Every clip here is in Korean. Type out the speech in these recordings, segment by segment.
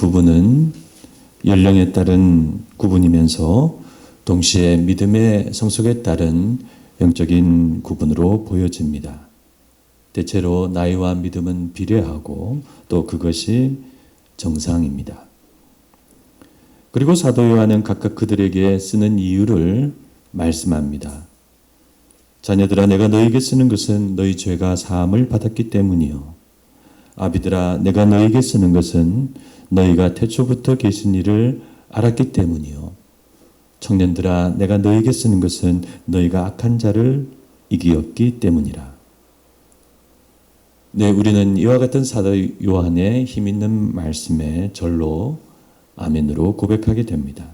구분은 연령에 따른 구분이면서 동시에 믿음의 성숙에 따른 영적인 구분으로 보여집니다. 대체로 나이와 믿음은 비례하고 또 그것이 정상입니다. 그리고 사도 요한은 각각 그들에게 쓰는 이유를 말씀합니다. 자녀들아, 내가 너희에게 쓰는 것은 너희 죄가 사함을 받았기 때문이요. 아비들아, 내가 너희에게 쓰는 것은 너희가 태초부터 계신 이를 알았기 때문이요. 청년들아, 내가 너희에게 쓰는 것은 너희가 악한 자를 이기었기 때문이라. 네, 우리는 이와 같은 사도 요한의 힘있는 말씀에 절로 아멘으로 고백하게 됩니다.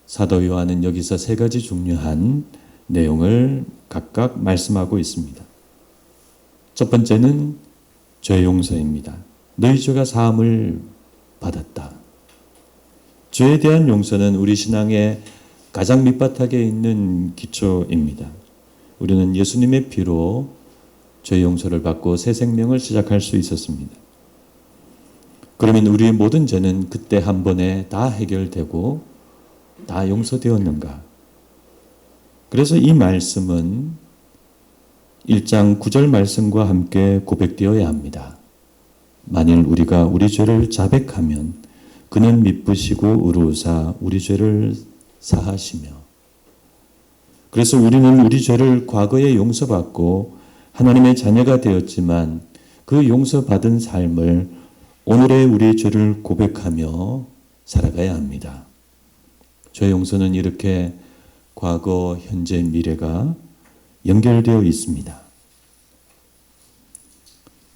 사도 요한은 여기서 세 가지 중요한 내용을 각각 말씀하고 있습니다. 첫 번째는 죄 용서입니다. 너희 죄가 사함을 받았다. 죄에 대한 용서는 우리 신앙의 가장 밑바닥에 있는 기초입니다. 우리는 예수님의 피로 죄 용서를 받고 새 생명을 시작할 수 있었습니다. 그러면 우리의 모든 죄는 그때 한 번에 다 해결되고 다 용서되었는가? 그래서 이 말씀은 1장 9절 말씀과 함께 고백되어야 합니다. 만일 우리가 우리 죄를 자백하면 그는 미쁘시고 의로우사 우리 죄를 사하시며. 그래서 우리는 우리 죄를 과거에 용서받고 하나님의 자녀가 되었지만 그 용서받은 삶을 오늘의 우리의 죄를 고백하며 살아가야 합니다. 죄 용서는 이렇게 과거, 현재, 미래가 연결되어 있습니다.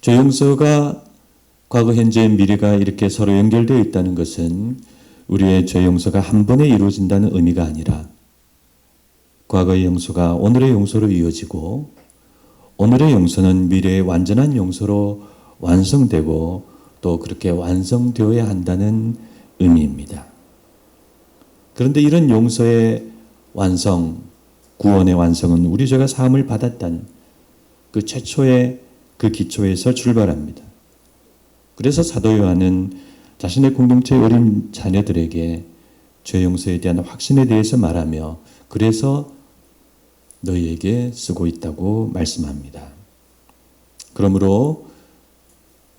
죄 용서가 과거, 현재, 미래가 이렇게 서로 연결되어 있다는 것은 우리의 죄 용서가 한 번에 이루어진다는 의미가 아니라 과거의 용서가 오늘의 용서로 이어지고 오늘의 용서는 미래의 완전한 용서로 완성되고 또 그렇게 완성되어야 한다는 의미입니다. 그런데 이런 용서의 완성, 구원의 완성은 우리 죄가 사함을 받았다는 그 최초의 그 기초에서 출발합니다. 그래서 사도 요한은 자신의 공동체의 어린 자녀들에게 죄 용서에 대한 확신에 대해서 말하며 그래서 너희에게 쓰고 있다고 말씀합니다. 그러므로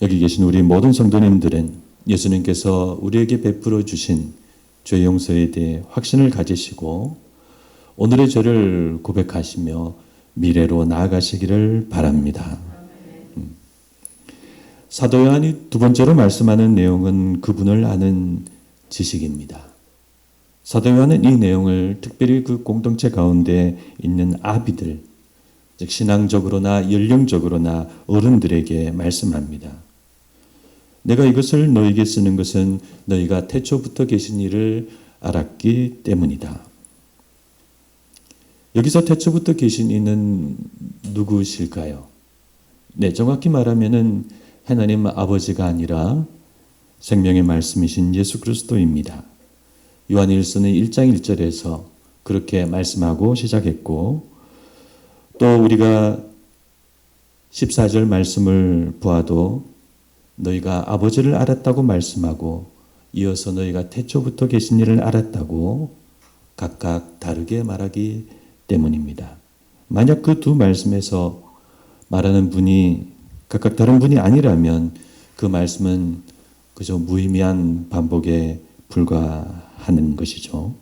여기 계신 우리 모든 성도님들은 예수님께서 우리에게 베풀어 주신 죄 용서에 대해 확신을 가지시고 오늘의 죄를 고백하시며 미래로 나아가시기를 바랍니다. 사도 요한이 두 번째로 말씀하는 내용은 그분을 아는 지식입니다. 사도 요한은 이 내용을 특별히 그 공동체 가운데 있는 아비들, 즉 신앙적으로나 연령적으로나 어른들에게 말씀합니다. 내가 이것을 너에게 쓰는 것은 너희가 태초부터 계신 이를 알았기 때문이다. 여기서 태초부터 계신 이는 누구실까요? 네, 정확히 말하면은 하나님 아버지가 아니라 생명의 말씀이신 예수 그리스도입니다. 요한일서는 1장 1절에서 그렇게 말씀하고 시작했고 또 우리가 14절 말씀을 보아도 너희가 아버지를 알았다고 말씀하고 이어서 너희가 태초부터 계신 이를 알았다고 각각 다르게 말하기 때문입니다. 만약 그 두 말씀에서 말하는 분이 각각 다른 분이 아니라면 그 말씀은 그저 무의미한 반복에 불과하는 것이죠.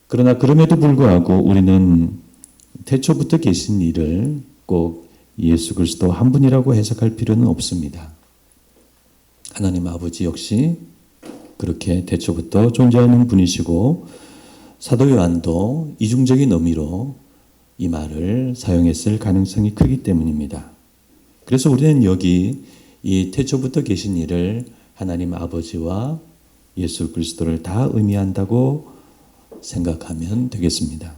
그러나 그럼에도 불구하고 우리는 태초부터 계신 이를 꼭 예수 그리스도 한 분이라고 해석할 필요는 없습니다. 하나님 아버지 역시 그렇게 태초부터 존재하는 분이시고 사도 요한도 이중적인 의미로 이 말을 사용했을 가능성이 크기 때문입니다. 그래서 우리는 여기 이 태초부터 계신 이를 하나님 아버지와 예수 그리스도를 다 의미한다고 생각하면 되겠습니다.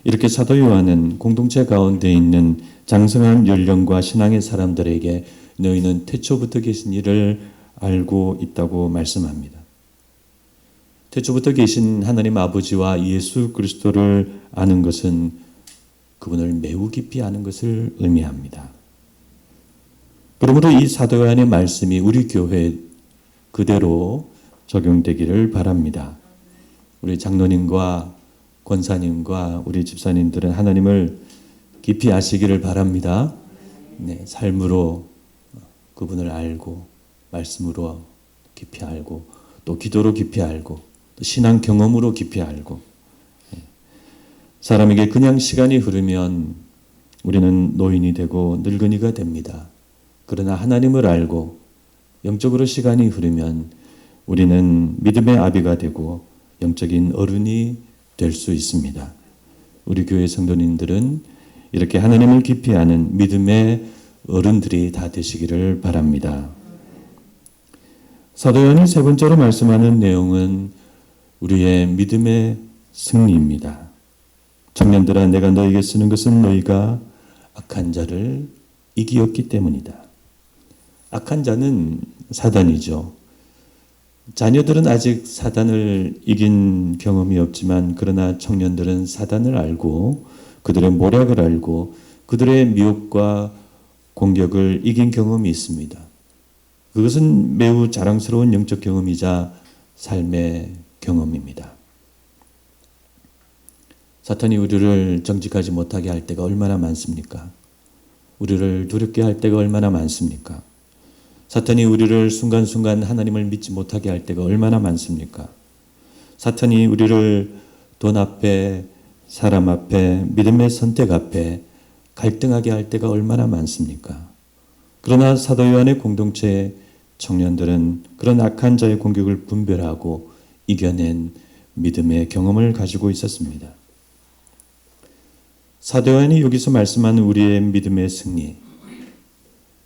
이렇게 사도 요한은 공동체 가운데 있는 장성한 연령과 신앙의 사람들에게 너희는 태초부터 계신 이를 알고 있다고 말씀합니다. 태초부터 계신 하나님 아버지와 예수 그리스도를 아는 것은 그분을 매우 깊이 아는 것을 의미합니다. 그러므로 이 사도 요한의 말씀이 우리 교회에 그대로 적용되기를 바랍니다. 우리 장로님과 권사님과 우리 집사님들은 하나님을 깊이 아시기를 바랍니다. 네, 삶으로 그분을 알고, 말씀으로 깊이 알고, 또 기도로 깊이 알고, 또 신앙 경험으로 깊이 알고. 사람에게 그냥 시간이 흐르면 우리는 노인이 되고 늙은이가 됩니다. 그러나 하나님을 알고 영적으로 시간이 흐르면 우리는 믿음의 아비가 되고 영적인 어른이 될 수 있습니다. 우리 교회 성도님들은 이렇게 하나님을 깊이 아는 믿음의 어른들이 다 되시기를 바랍니다. 사도 요한이 세 번째로 말씀하는 내용은 우리의 믿음의 승리입니다. 청년들아, 내가 너에게 쓰는 것은 너희가 악한 자를 이기었기 때문이다. 악한 자는 사단이죠. 자녀들은 아직 사단을 이긴 경험이 없지만 그러나 청년들은 사단을 알고 그들의 모략을 알고 그들의 미혹과 공격을 이긴 경험이 있습니다. 그것은 매우 자랑스러운 영적 경험이자 삶의 경험입니다. 사탄이 우리를 정직하지 못하게 할 때가 얼마나 많습니까? 우리를 두렵게 할 때가 얼마나 많습니까? 사탄이 우리를 순간순간 하나님을 믿지 못하게 할 때가 얼마나 많습니까? 사탄이 우리를 돈 앞에, 사람 앞에, 믿음의 선택 앞에 갈등하게 할 때가 얼마나 많습니까? 그러나 사도 요한의 공동체의 청년들은 그런 악한 자의 공격을 분별하고 이겨낸 믿음의 경험을 가지고 있었습니다. 사도 요한이 여기서 말씀하는 우리의 믿음의 승리,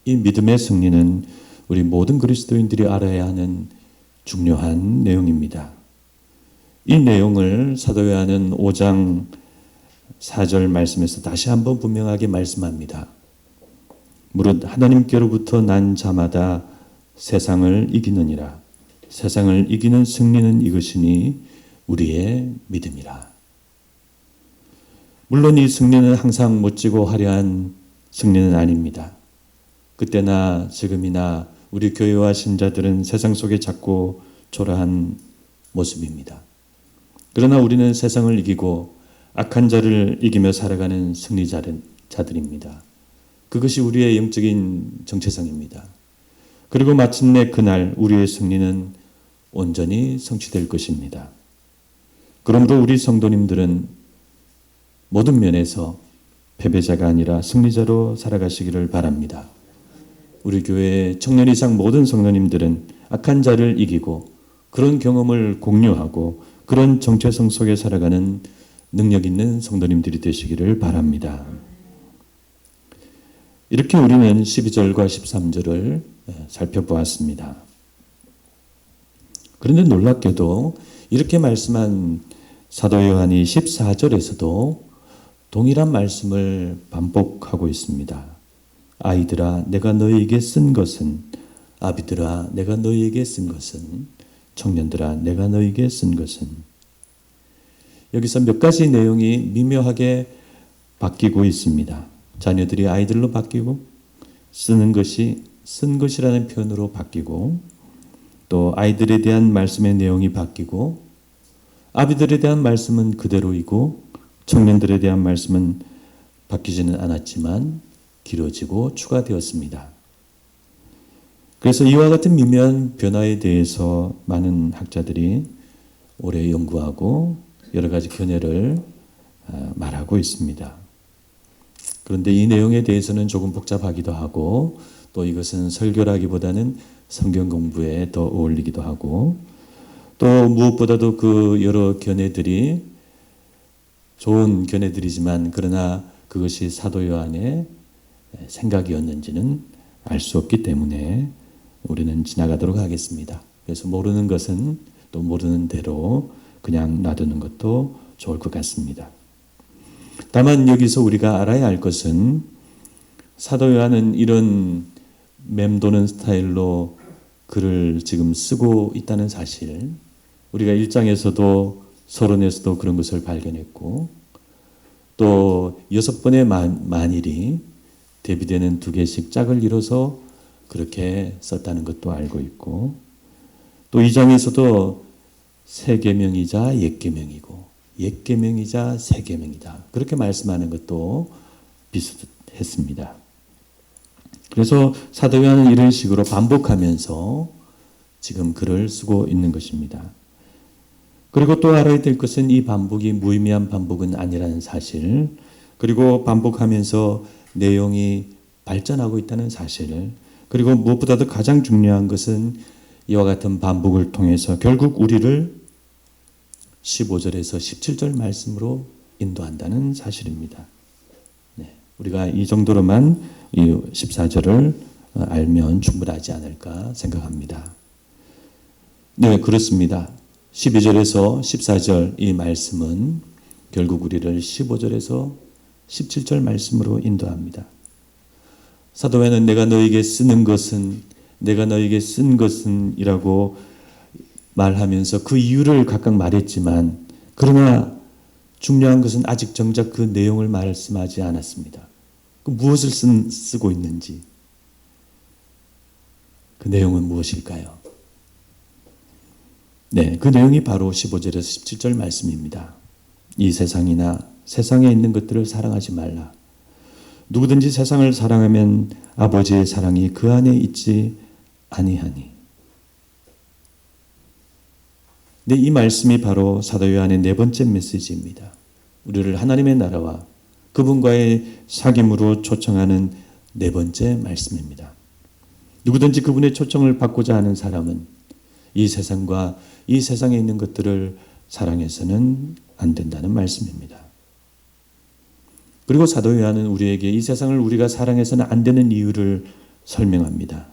이 믿음의 승리는 우리 모든 그리스도인들이 알아야 하는 중요한 내용입니다. 이 내용을 사도 요한은 5장 4절 말씀에서 다시 한번 분명하게 말씀합니다. 무릇 하나님께로부터 난 자마다 세상을 이기느니라. 세상을 이기는 승리는 이것이니 우리의 믿음이라. 물론 이 승리는 항상 멋지고 화려한 승리는 아닙니다. 그때나 지금이나 우리 교회와 신자들은 세상 속에 작고 초라한 모습입니다. 그러나 우리는 세상을 이기고 악한 자를 이기며 살아가는 승리자들입니다. 그것이 우리의 영적인 정체성입니다. 그리고 마침내 그날 우리의 승리는 온전히 성취될 것입니다. 그러므로 우리 성도님들은 모든 면에서 패배자가 아니라 승리자로 살아가시기를 바랍니다. 우리 교회의 청년 이상 모든 성도님들은 악한 자를 이기고 그런 경험을 공유하고 그런 정체성 속에 살아가는 능력 있는 성도님들이 되시기를 바랍니다. 이렇게 우리는 12절과 13절을 살펴보았습니다. 그런데 놀랍게도 이렇게 말씀한 사도 요한이 14절에서도 동일한 말씀을 반복하고 있습니다. 아이들아, 내가 너희에게 쓴 것은, 아비들아, 내가 너희에게 쓴 것은, 청년들아, 내가 너희에게 쓴 것은. 여기서 몇 가지 내용이 미묘하게 바뀌고 있습니다. 자녀들이 아이들로 바뀌고, 쓰는 것이 쓴 것이라는 표현으로 바뀌고, 또 아이들에 대한 말씀의 내용이 바뀌고, 아비들에 대한 말씀은 그대로이고, 청년들에 대한 말씀은 바뀌지는 않았지만 길어지고 추가되었습니다. 그래서 이와 같은 미묘한 변화에 대해서 많은 학자들이 오래 연구하고 여러 가지 견해를 말하고 있습니다. 그런데 이 내용에 대해서는 조금 복잡하기도 하고 또 이것은 설교라기보다는 성경 공부에 더 어울리기도 하고 또 무엇보다도 그 여러 견해들이 좋은 견해들이지만 그러나 그것이 사도 요한의 생각이었는지는 알 수 없기 때문에 우리는 지나가도록 하겠습니다. 그래서 모르는 것은 또 모르는 대로 그냥 놔두는 것도 좋을 것 같습니다. 다만 여기서 우리가 알아야 할 것은 사도 요한은 이런 맴도는 스타일로 글을 지금 쓰고 있다는 사실, 우리가 1장에서도 서론에서도 그런 것을 발견했고 또 6번의 만일이 대비되는 2개씩 짝을 이뤄서 그렇게 썼다는 것도 알고 있고, 또 2장에서도 새 계명이자 옛 계명이고 옛 계명이자 새 계명이다, 그렇게 말씀하는 것도 비슷했습니다. 그래서 사도 요한은 이런 식으로 반복하면서 지금 글을 쓰고 있는 것입니다. 그리고 또 알아야 될 것은 이 반복이 무의미한 반복은 아니라는 사실, 그리고 반복하면서 내용이 발전하고 있다는 사실, 그리고 무엇보다도 가장 중요한 것은 이와 같은 반복을 통해서 결국 우리를 15절에서 17절 말씀으로 인도한다는 사실입니다. 네, 우리가 이 정도로만 이 14절을 알면 충분하지 않을까 생각합니다. 네, 그렇습니다. 12절에서 14절 이 말씀은 결국 우리를 15절에서 17절 말씀으로 인도합니다. 사도 요한은 내가 너에게 쓴 것은 이라고 말하면서 그 이유를 각각 말했지만, 그러나 중요한 것은 아직 정작 그 내용을 말씀하지 않았습니다. 그 무엇을 쓰고 있는지, 그 내용은 무엇일까요? 네, 그 내용이 바로 15절에서 17절 말씀입니다. 이 세상이나 세상에 있는 것들을 사랑하지 말라. 누구든지 세상을 사랑하면 아버지의 사랑이 그 안에 있지 아니하니. 네, 이 말씀이 바로 사도 요한의 네 번째 메시지입니다. 우리를 하나님의 나라와 그분과의 사귐으로 초청하는 네 번째 말씀입니다. 누구든지 그분의 초청을 받고자 하는 사람은 이 세상과 이 세상에 있는 것들을 사랑해서는 안 된다는 말씀입니다. 그리고 사도 요한은 우리에게 이 세상을 우리가 사랑해서는 안 되는 이유를 설명합니다.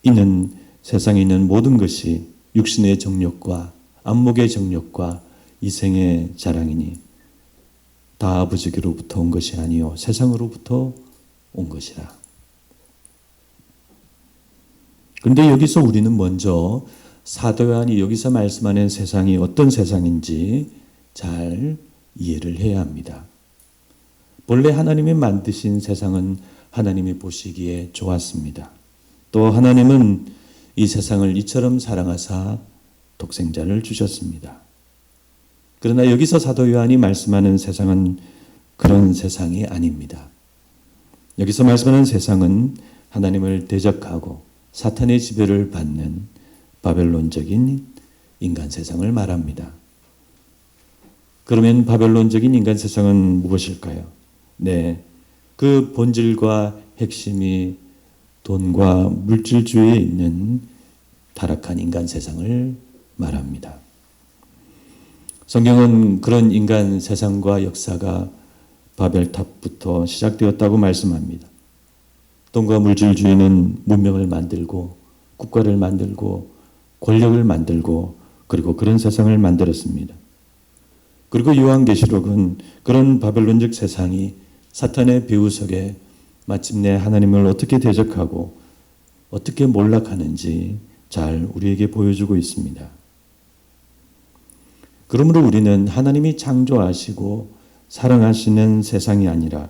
이는 세상에 있는 모든 것이 육신의 정욕과 안목의 정욕과 이생의 자랑이니 다 아버지께로부터 온 것이 아니요 세상으로부터 온 것이라. 그런데 여기서 우리는 먼저 사도 요한이 여기서 말씀하는 세상이 어떤 세상인지 잘 이해를 해야 합니다. 본래 하나님이 만드신 세상은 하나님이 보시기에 좋았습니다. 또 하나님은 이 세상을 이처럼 사랑하사 독생자를 주셨습니다. 그러나 여기서 사도 요한이 말씀하는 세상은 그런 세상이 아닙니다. 여기서 말씀하는 세상은 하나님을 대적하고 사탄의 지배를 받는 바벨론적인 인간 세상을 말합니다. 그러면 바벨론적인 인간 세상은 무엇일까요? 네, 그 본질과 핵심이 돈과 물질주의에 있는 타락한 인간 세상을 말합니다. 성경은 그런 인간 세상과 역사가 바벨탑부터 시작되었다고 말씀합니다. 돈과 물질주의는 문명을 만들고 국가를 만들고 권력을 만들고 그리고 그런 세상을 만들었습니다. 그리고 요한계시록은 그런 바벨론적 세상이 사탄의 배후 속에 마침내 하나님을 어떻게 대적하고 어떻게 몰락하는지 잘 우리에게 보여주고 있습니다. 그러므로 우리는 하나님이 창조하시고 사랑하시는 세상이 아니라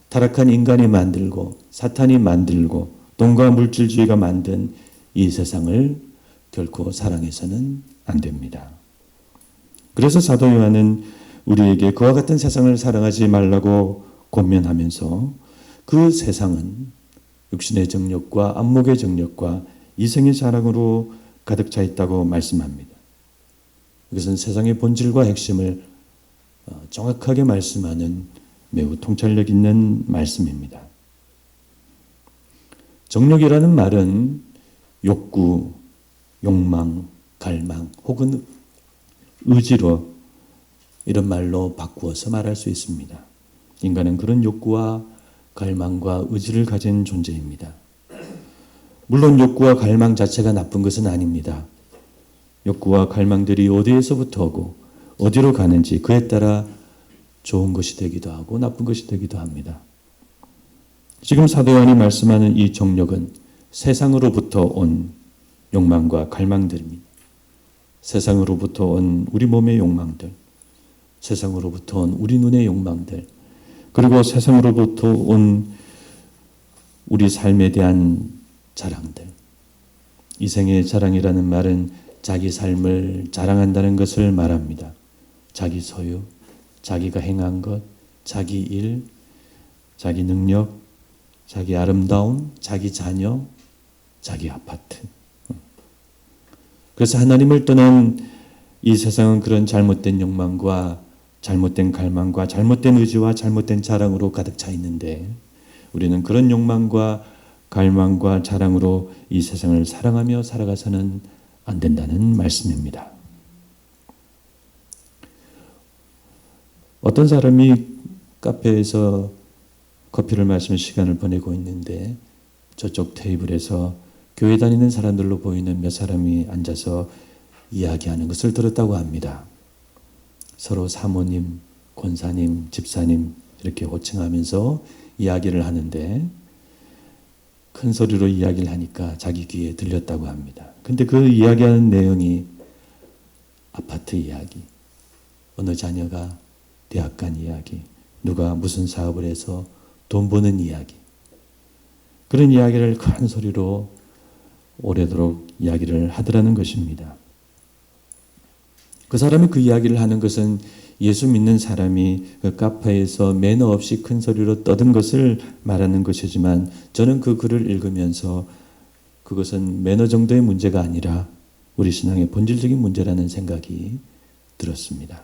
타락한 인간이 만들고 사탄이 만들고 돈과 물질주의가 만든 이 세상을 결코 사랑해서는 안 됩니다. 그래서 사도 요한은 우리에게 그와 같은 세상을 사랑하지 말라고 권면하면서 그 세상은 육신의 정욕과 안목의 정욕과 이생의 자랑으로 가득 차 있다고 말씀합니다. 이것은 세상의 본질과 핵심을 정확하게 말씀하는 매우 통찰력 있는 말씀입니다. 정욕이라는 말은 욕구, 욕망, 갈망 혹은 의지로 이런 말로 바꾸어서 말할 수 있습니다. 인간은 그런 욕구와 갈망과 의지를 가진 존재입니다. 물론 욕구와 갈망 자체가 나쁜 것은 아닙니다. 욕구와 갈망들이 어디에서부터 오고 어디로 가는지 그에 따라 좋은 것이 되기도 하고 나쁜 것이 되기도 합니다. 지금 사도 요한이 말씀하는 이 정욕은 세상으로부터 온 욕망과 갈망들입니다. 세상으로부터 온 우리 몸의 욕망들, 세상으로부터 온 우리 눈의 욕망들, 그리고 세상으로부터 온 우리 삶에 대한 자랑들. 이 생의 자랑이라는 말은 자기 삶을 자랑한다는 것을 말합니다. 자기 소유, 자기가 행한 것, 자기 일, 자기 능력, 자기 아름다움, 자기 자녀, 자기 아파트. 그래서 하나님을 떠난 이 세상은 그런 잘못된 욕망과 잘못된 갈망과 잘못된 의지와 잘못된 자랑으로 가득 차 있는데 우리는 그런 욕망과 갈망과 자랑으로 이 세상을 사랑하며 살아가서는 안 된다는 말씀입니다. 어떤 사람이 카페에서 커피를 마시며 시간을 보내고 있는데 저쪽 테이블에서 교회 다니는 사람들로 보이는 몇 사람이 앉아서 이야기하는 것을 들었다고 합니다. 서로 사모님, 권사님, 집사님 이렇게 호칭하면서 이야기를 하는데 큰 소리로 이야기를 하니까 자기 귀에 들렸다고 합니다. 근데 그 이야기하는 내용이 아파트 이야기, 어느 자녀가 대학 간 이야기, 누가 무슨 사업을 해서 돈 버는 이야기, 그런 이야기를 큰 소리로 오래도록 이야기를 하더라는 것입니다. 그 사람이 그 이야기를 하는 것은 예수 믿는 사람이 그 카페에서 매너 없이 큰 소리로 떠든 것을 말하는 것이지만 저는 그 글을 읽으면서 그것은 매너 정도의 문제가 아니라 우리 신앙의 본질적인 문제라는 생각이 들었습니다.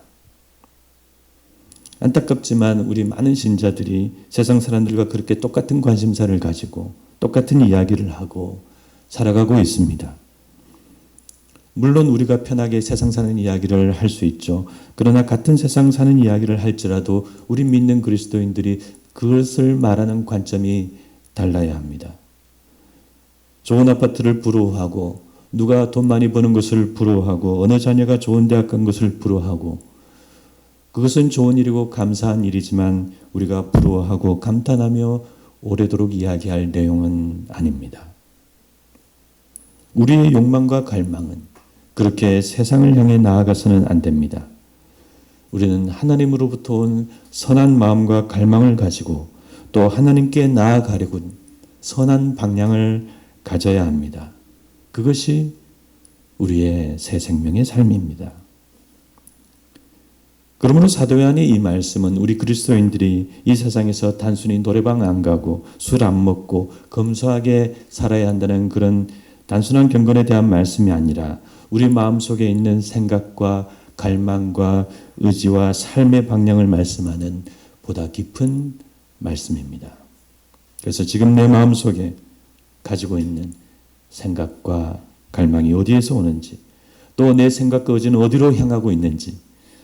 안타깝지만 우리 많은 신자들이 세상 사람들과 그렇게 똑같은 관심사를 가지고 똑같은 이야기를 하고 살아가고 있습니다. 물론 우리가 편하게 세상 사는 이야기를 할 수 있죠. 그러나 같은 세상 사는 이야기를 할지라도 우리 믿는 그리스도인들이 그것을 말하는 관점이 달라야 합니다. 좋은 아파트를 부러워하고 누가 돈 많이 버는 것을 부러워하고 어느 자녀가 좋은 대학 간 것을 부러워하고 그것은 좋은 일이고 감사한 일이지만 우리가 부러워하고 감탄하며 오래도록 이야기할 내용은 아닙니다. 우리의 욕망과 갈망은 그렇게 세상을 향해 나아가서는 안 됩니다. 우리는 하나님으로부터 온 선한 마음과 갈망을 가지고 또 하나님께 나아가려고 선한 방향을 가져야 합니다. 그것이 우리의 새 생명의 삶입니다. 그러므로 사도 요한의 이 말씀은 우리 그리스도인들이 이 세상에서 단순히 노래방 안 가고 술 안 먹고 검소하게 살아야 한다는 그런 단순한 경건에 대한 말씀이 아니라 우리 마음속에 있는 생각과 갈망과 의지와 삶의 방향을 말씀하는 보다 깊은 말씀입니다. 그래서 지금 내 마음속에 가지고 있는 생각과 갈망이 어디에서 오는지, 또 내 생각과 의지는 어디로 향하고 있는지,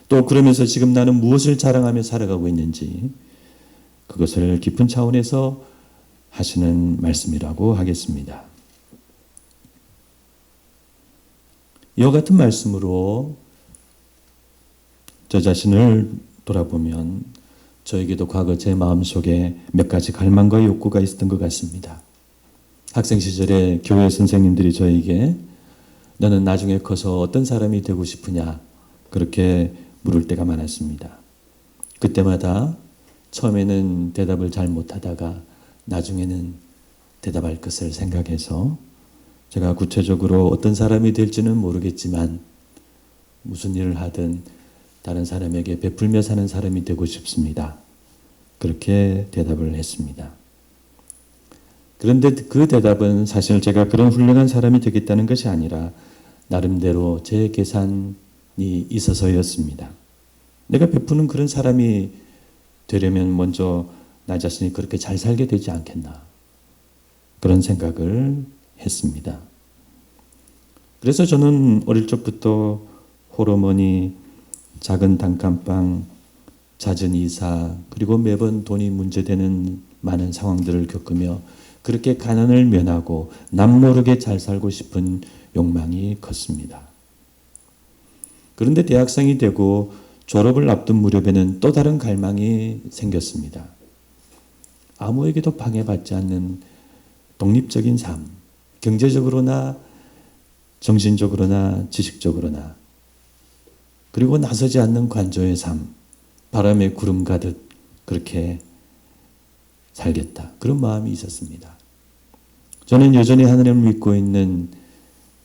또 그러면서 지금 나는 무엇을 자랑하며 살아가고 있는지, 그것을 깊은 차원에서 하시는 말씀이라고 하겠습니다. 이와 같은 말씀으로 저 자신을 돌아보면 저에게도 과거 제 마음속에 몇 가지 갈망과 욕구가 있었던 것 같습니다. 학생 시절에 교회 선생님들이 저에게 너는 나중에 커서 어떤 사람이 되고 싶으냐 그렇게 물을 때가 많았습니다. 그때마다 처음에는 대답을 잘 못하다가 나중에는 대답할 것을 생각해서 제가 구체적으로 어떤 사람이 될지는 모르겠지만 무슨 일을 하든 다른 사람에게 베풀며 사는 사람이 되고 싶습니다. 그렇게 대답을 했습니다. 그런데 그 대답은 사실 제가 그런 훌륭한 사람이 되겠다는 것이 아니라 나름대로 제 계산이 있어서였습니다. 내가 베푸는 그런 사람이 되려면 먼저 나 자신이 그렇게 잘 살게 되지 않겠나 그런 생각을 했습니다. 그래서 저는 어릴 적부터 홀어머니, 작은 단칸방, 잦은 이사, 그리고 매번 돈이 문제되는 많은 상황들을 겪으며 그렇게 가난을 면하고 남모르게 잘 살고 싶은 욕망이 컸습니다. 그런데 대학생이 되고 졸업을 앞둔 무렵에는 또 다른 갈망이 생겼습니다. 아무에게도 방해받지 않는 독립적인 삶, 경제적으로나 정신적으로나 지식적으로나 그리고 나서지 않는 관조의 삶, 바람에 구름 가듯 그렇게 살겠다. 그런 마음이 있었습니다. 저는 여전히 하나님을 믿고 있는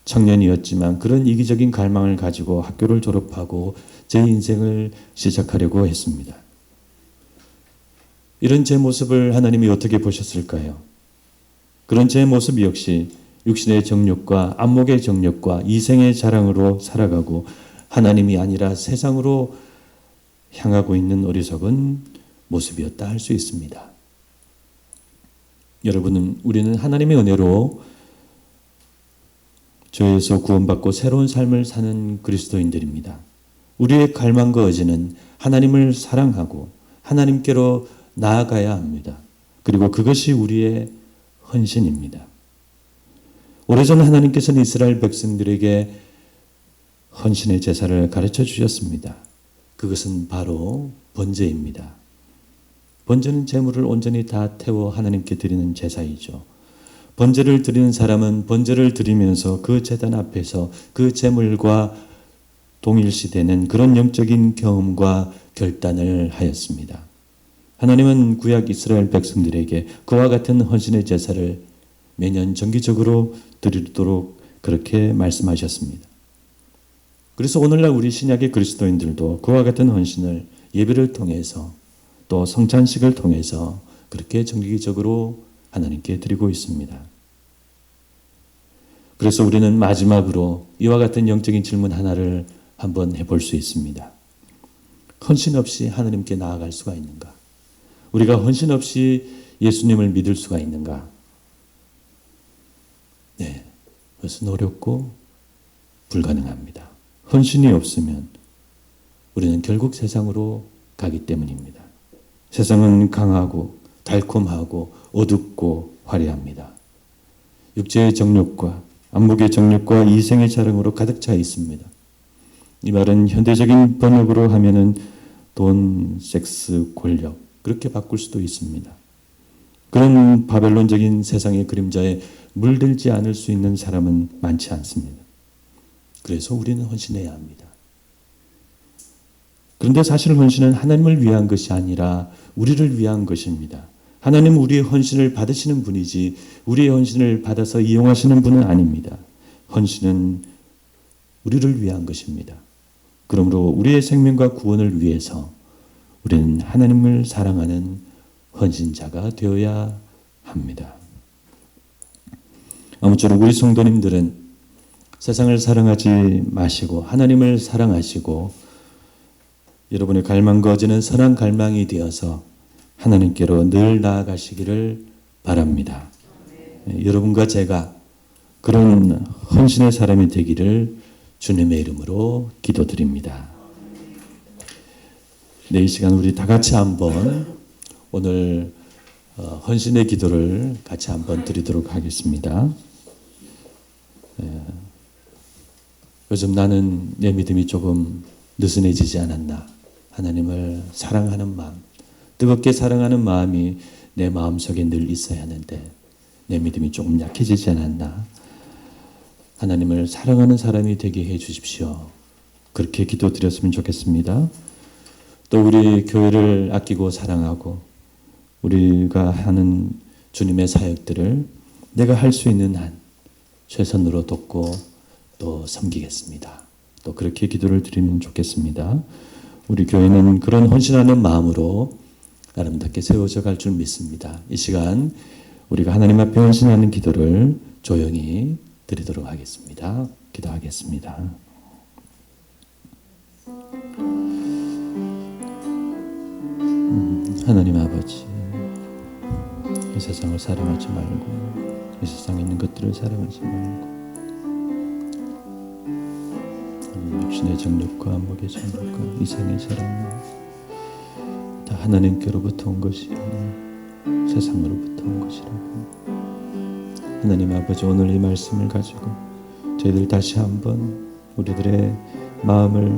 청년이었지만 그런 이기적인 갈망을 가지고 학교를 졸업하고 제 인생을 시작하려고 했습니다. 이런 제 모습을 하나님이 어떻게 보셨을까요? 그런 제 모습 역시 육신의 정욕과 안목의 정욕과 이생의 자랑으로 살아가고 하나님이 아니라 세상으로 향하고 있는 어리석은 모습이었다 할 수 있습니다. 여러분, 우리는 하나님의 은혜로 죄에서 구원받고 새로운 삶을 사는 그리스도인들입니다. 우리의 갈망과 의지는 하나님을 사랑하고 하나님께로 나아가야 합니다. 그리고 그것이 우리의 헌신입니다. 오래전 하나님께서는 이스라엘 백성들에게 헌신의 제사를 가르쳐 주셨습니다. 그것은 바로 번제입니다. 번제는 제물을 온전히 다 태워 하나님께 드리는 제사이죠. 번제를 드리는 사람은 번제를 드리면서 그 제단 앞에서 그 제물과 동일시되는 그런 영적인 경험과 결단을 하였습니다. 하나님은 구약 이스라엘 백성들에게 그와 같은 헌신의 제사를 매년 정기적으로 드리도록 그렇게 말씀하셨습니다. 그래서 오늘날 우리 신약의 그리스도인들도 그와 같은 헌신을 예배를 통해서 또 성찬식을 통해서 그렇게 정기적으로 하나님께 드리고 있습니다. 그래서 우리는 마지막으로 이와 같은 영적인 질문 하나를 한번 해볼 수 있습니다. 헌신 없이 하나님께 나아갈 수가 있는가? 우리가 헌신 없이 예수님을 믿을 수가 있는가? 네, 그것은 어렵고 불가능합니다. 헌신이 없으면 우리는 결국 세상으로 가기 때문입니다. 세상은 강하고 달콤하고 어둡고 화려합니다. 육체의 정욕과 안목의 정욕과 이생의 자랑으로 가득 차 있습니다. 이 말은 현대적인 번역으로 하면은 돈, 섹스, 권력 그렇게 바꿀 수도 있습니다. 그런 바벨론적인 세상의 그림자에 물들지 않을 수 있는 사람은 많지 않습니다. 그래서 우리는 헌신해야 합니다. 그런데 사실 헌신은 하나님을 위한 것이 아니라 우리를 위한 것입니다. 하나님은 우리의 헌신을 받으시는 분이지 우리의 헌신을 받아서 이용하시는 분은 아닙니다. 헌신은 우리를 위한 것입니다. 그러므로 우리의 생명과 구원을 위해서 우리는 하나님을 사랑하는 헌신자가 되어야 합니다. 아무쪼록 우리 성도님들은 세상을 사랑하지 마시고 하나님을 사랑하시고 여러분의 갈망과 의지는 선한 갈망이 되어서 하나님께로 늘 나아가시기를 바랍니다. 여러분과 제가 그런 헌신의 사람이 되기를 주님의 이름으로 기도드립니다. 네, 이 시간 우리 다 같이 한번 오늘 헌신의 기도를 같이 한번 드리도록 하겠습니다. 요즘 나는 내 믿음이 조금 느슨해지지 않았나? 하나님을 사랑하는 마음, 뜨겁게 사랑하는 마음이 내 마음속에 늘 있어야 하는데 내 믿음이 조금 약해지지 않았나? 하나님을 사랑하는 사람이 되게 해 주십시오. 그렇게 기도드렸으면 좋겠습니다. 또 우리 교회를 아끼고 사랑하고 우리가 하는 주님의 사역들을 내가 할 수 있는 한 최선으로 돕고 또 섬기겠습니다. 또 그렇게 기도를 드리면 좋겠습니다. 우리 교회는 그런 헌신하는 마음으로 아름답게 세워져 갈 줄 믿습니다. 이 시간 우리가 하나님 앞에 헌신하는 기도를 조용히 드리도록 하겠습니다. 기도하겠습니다. 하나님 아버지, 이 세상을 사랑하지 말고 이 세상에 있는 것들을 사랑하지 말고 육신의 정욕과 안목의 정욕과 이생의 사랑 다 하나님께로부터 온 것이 아니라 세상으로부터 온 것이라고. 하나님 아버지, 오늘 이 말씀을 가지고 저희들 다시 한번 우리들의 마음을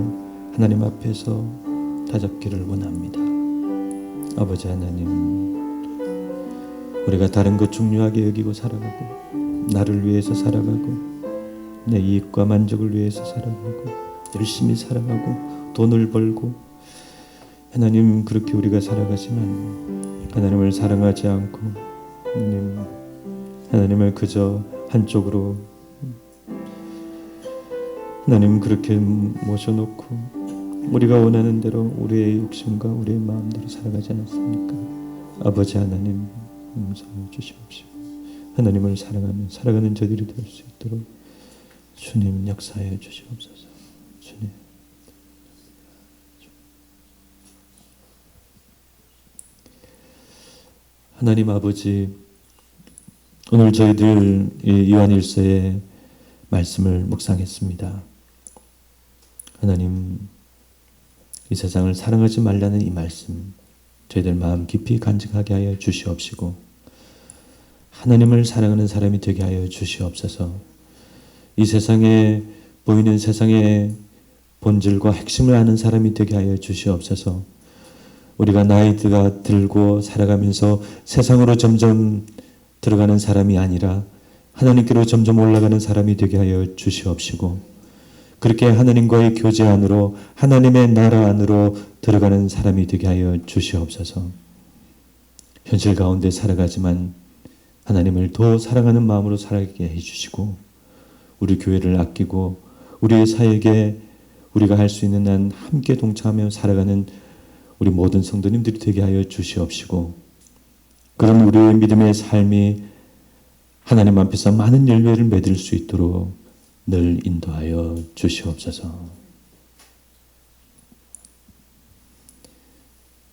하나님 앞에서 다잡기를 원합니다. 아버지 하나님, 우리가 다른 것 중요하게 여기고 살아가고 나를 위해서 살아가고 내 이익과 만족을 위해서 살아가고 열심히 살아가고 돈을 벌고 하나님, 그렇게 우리가 살아가지만 하나님을 사랑하지 않고 하나님을 그저 한쪽으로 하나님 그렇게 모셔놓고 우리가 원하는 대로 우리의 욕심과 우리의 마음대로 살아가지 않았습니까? 아버지 하나님 용서해 주시옵시고 하나님을 사랑하며 살아가는 저들이 될 수 있도록 주님 역사해 주시옵소서. 주님 하나님 아버지, 오늘 저희들 요한일서의 말씀을 묵상했습니다. 하나님, 이 세상을 사랑하지 말라는 이 말씀 저희들 마음 깊이 간직하게 하여 주시옵시고 하나님을 사랑하는 사람이 되게 하여 주시옵소서. 이 세상에 보이는 세상의 본질과 핵심을 아는 사람이 되게 하여 주시옵소서. 우리가 나이가 들고 살아가면서 세상으로 점점 들어가는 사람이 아니라 하나님께로 점점 올라가는 사람이 되게 하여 주시옵시고 그렇게 하나님과의 교제 안으로 하나님의 나라 안으로 들어가는 사람이 되게 하여 주시옵소서. 현실 가운데 살아가지만 하나님을 더 사랑하는 마음으로 살아가게 해주시고 우리 교회를 아끼고 우리의 사역에 우리가 할 수 있는 한 함께 동참하며 살아가는 우리 모든 성도님들이 되게 하여 주시옵시고 그런 우리의 믿음의 삶이 하나님 앞에서 많은 열매를 맺을 수 있도록 늘 인도하여 주시옵소서.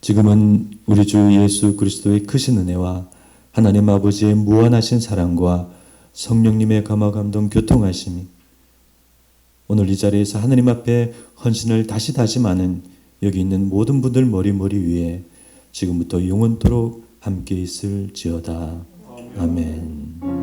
지금은 우리 주 예수 그리스도의 크신 은혜와 하나님 아버지의 무한하신 사랑과 성령님의 감화 감동 교통하심이 오늘 이 자리에서 하나님 앞에 헌신을 다시 다짐하는 여기 있는 모든 분들 머리 위에 지금부터 영원토록 함께 있을지어다. 아멘.